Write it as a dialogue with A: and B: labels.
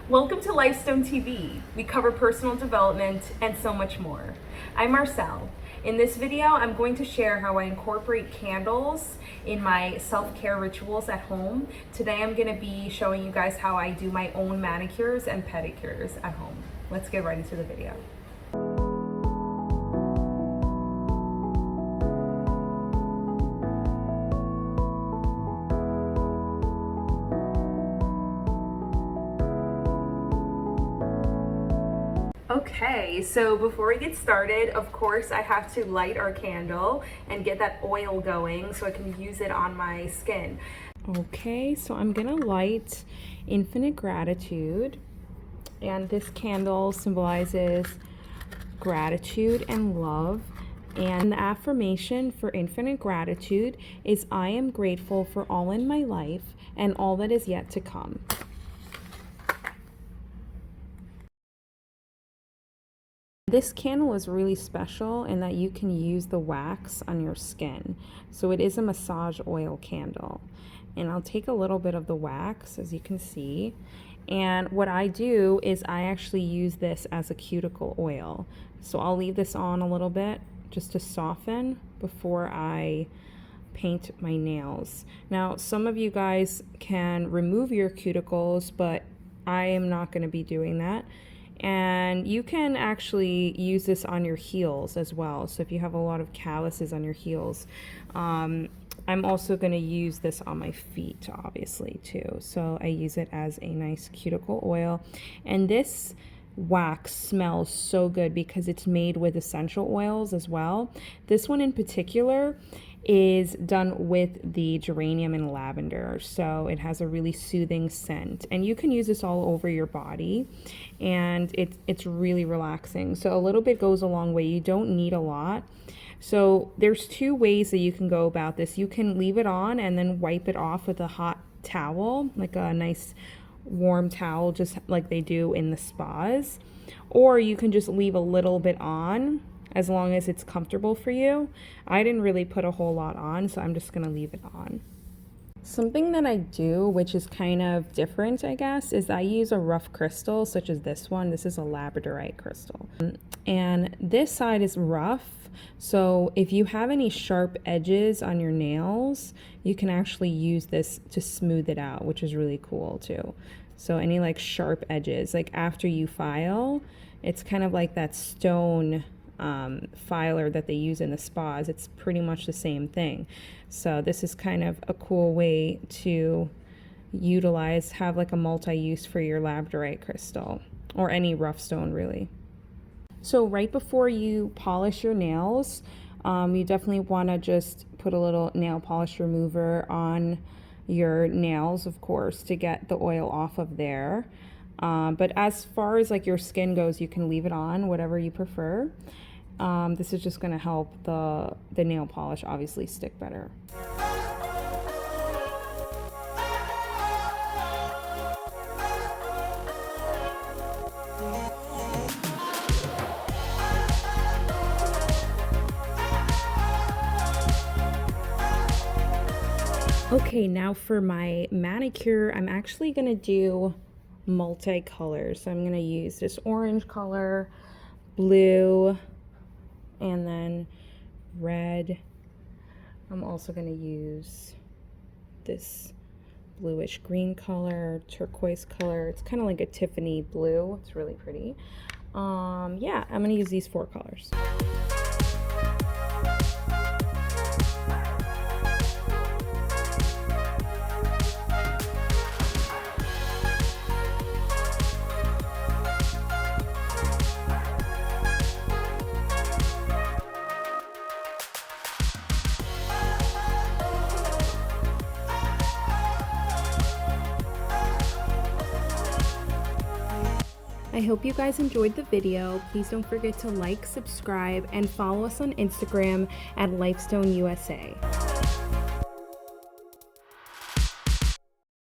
A: Welcome to Lifestone TV. We cover personal development and so much more. I'm Marcelle. In this video, I'm going to share how I incorporate candles in my self-care rituals at home. Today, I'm going to be showing you guys how I do my own manicures and pedicures at home. Let's get right into the video. Okay, so before we get started, of course, I have to light our candle and get that oil going so I can use it on my skin. Okay, so I'm gonna light Infinite Gratitude, and this candle symbolizes gratitude and love. And the affirmation for Infinite Gratitude is, I am grateful for all in my life and all that is yet to come. This candle is really special in that you can use the wax on your skin. So it is a massage oil candle. And I'll take a little bit of the wax, as you can see. And what I do is I actually use this as a cuticle oil. So I'll leave this on a little bit just to soften before I paint my nails. Now, some of you guys can remove your cuticles, but I am not going to be doing that. And you can actually use this on your heels as well. So if you have a lot of calluses on your heels, I'm also going to use this on my feet, obviously, too. So I use it as a nice cuticle oil. And this wax smells so good because it's made with essential oils as well. This one in particular is done with the geranium and lavender, so it has a really soothing scent, and you can use this all over your body, and it's really relaxing. So a little bit goes a long way. You don't need a lot. So there's two ways that you can go about this. You can leave it on and then wipe it off with a hot towel, like a nice warm towel, just like they do in the spas, or you can just leave a little bit on as long as it's comfortable for you. I didn't really put a whole lot on, so I'm just gonna leave it on. Something that I do, which is kind of different, I guess, is I use a rough crystal, such as this one. This is a labradorite crystal. And this side is rough, so if you have any sharp edges on your nails, you can actually use this to smooth it out, which is really cool too. So any like sharp edges, like after you file, it's kind of like that stone filer that they use in the spas. It's pretty much the same thing. So this is kind of a cool way to have like a multi-use for your labradorite crystal, or any rough stone really. So right before you polish your nails, you definitely want to just put a little nail polish remover on your nails, of course, to get the oil off of there. But as far as like your skin goes, you can leave it on, whatever you prefer. This is just going to help the nail polish obviously stick better. Okay, now for my manicure, I'm actually going to do multicolor. So I'm going to use this orange color, blue, and then red. I'm also going to use this bluish green color, turquoise color. It's kind of like a Tiffany blue. It's really pretty. Yeah, I'm going to use these 4 colors. I hope you guys enjoyed the video. Please don't forget to like, subscribe, and follow us on Instagram at Lifestone USA.